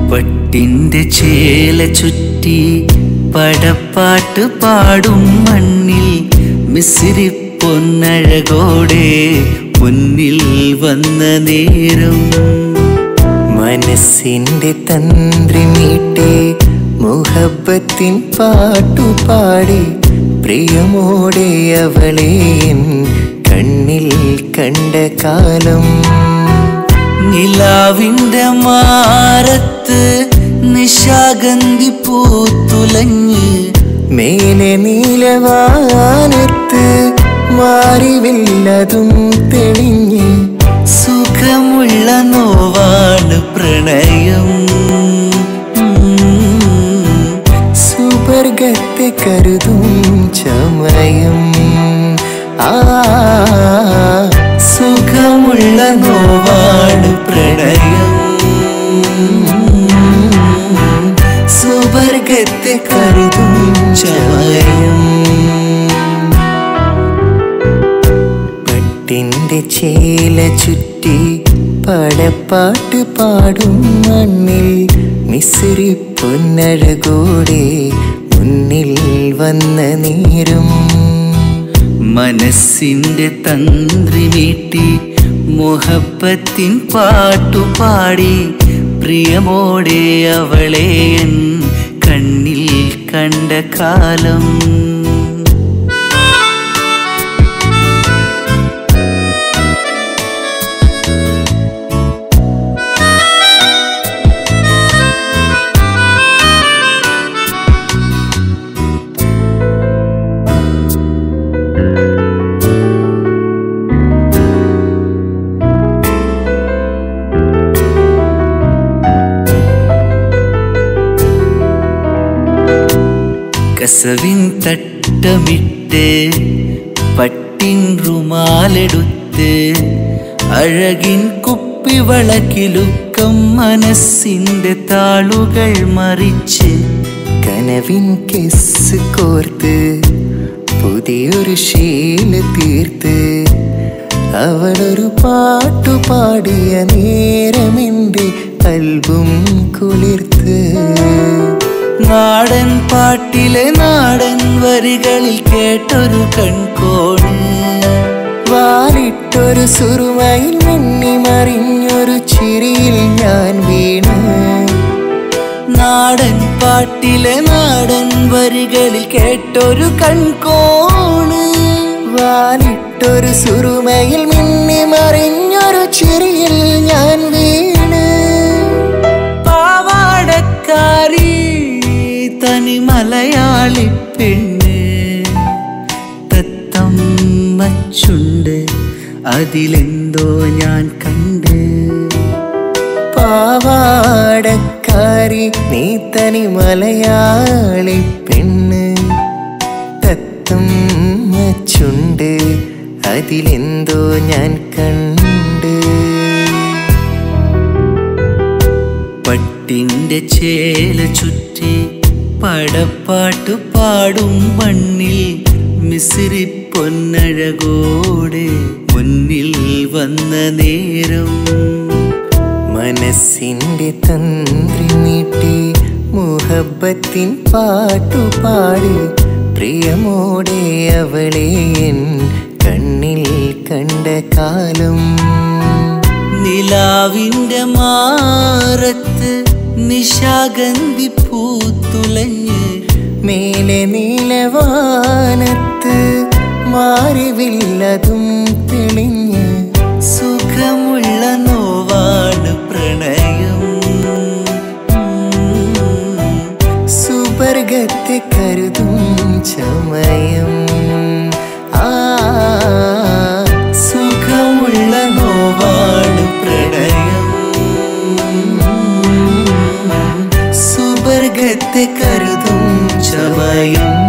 പട്ടിന്റെ ചേല ചുറ്റി പടപ്പാട്ട് പാടും മണ്ണിൽ മിസ്രി പൊന്നഴകോടെ മുന്നിൽ വന്ന നേരം മനസ്സിന്റെ തന്ത്രി മീട്ടി മുഹബത്തിൻ പാട്ടുപാടി പ്രിയമോടെ അവളെ കണ്ണിൽ കണ്ട കാലം നിലാവിന്റെ മാറത്ത് നിശാഗന്ധി പൂത്തുലഞ്ഞ് മേലെ നീലവാനത്ത് മാറിവില്ലതും തെളിഞ്ഞ് സുഖമുള്ള നോവാണ് പ്രണയം സുവർഗത്തെ കരുതും ചമയം സുഖമുള്ള നോവാണ് പ്രണയം സുവർഗത്തെ കരുതും ചമയം പട്ടിന്റെ ചേല ചുറ്റി പടപ്പാട്ട് പാടും മണ്ണിൽ മിസ്രി പൊന്നഴകോടെ മുന്നിൽ വന്ന നേരം മനസ്സിന്റെ തന്ത്രി മീട്ടി മുഹബത്തിൻ പാട്ടുപാടി പ്രിയമോടെ അവളെ കണ്ണിൽ കണ്ട കാലം കസവിൻ തട്ടമിട്ട് പട്ടിൻ റുമാലെടുത്ത് അഴകിൻ കുപ്പിവളക്കിലുക്കം മനസ്സിന്റെ താളുകൾ മറിച്ച് കനവിൻ കെസ് കോർത്ത് പുതിയൊരു ശീല തീർത്ത് അവളൊരു പാട്ടുപാടിയ നേരമെന്റെ അൽബം കുളിർത്ത് നാടൻ പാട്ടിലെ നാടൻ വരികളിൽ കേട്ടൊരു കൺകോണ് വാലിട്ടൊരു സുറുമയിൽ മിന്നി മറിഞ്ഞൊരു ചിരിയിൽ ഞാൻ വീണ് നാടൻ പാട്ടിലെ നാടൻ വരികളിൽ കേട്ടൊരു കൺകോണ് വാലിട്ടൊരു സുറുമയിൽ മിന്നി മറിഞ്ഞൊരു ചിരിയിൽ ഞാൻ വീണ് പാവാടക്കാരി തനി മലയാളി പെണ്ണ് തത്തമ്മച്ചുണ്ട് അതിലെന്തോ ഞാൻ കണ്ട് പാവാടക്കാരി നീ തനി മലയാളി പെണ്ണ് തത്തമ്മച്ചുണ്ട് അതിലെന്തോ ഞാൻ കണ്ട് പട്ടിന്റെ ചേല ചുറ്റി പടപ്പാട്ട് പാടും മണ്ണിൽ മിസ്രി പൊന്നഴകോടെ മുന്നിൽ വന്ന നേരം മനസ്സിന്റെ തന്ത്രി നീട്ടി മുഹബത്തിൻ പാട്ടുപാടി പ്രിയമോടെ അവളെ കണ്ണിൽ കണ്ട കാലം നിലാവിന്റെ മാറത്ത് നിശാഗന്ധി പൂത്തുലഞ്ഞ് മേലെ നീലവാനത്ത് മാറിവില്ലതും തെളിഞ്ഞ് സുഖമുള്ള നോവാണ് പ്രണയം സുബർഗത്തെ കരുതും ചമയം സുഖമുള്ള നോവാണ് പ്രണയം സുബർഗത്തെ കരുതും ചമയം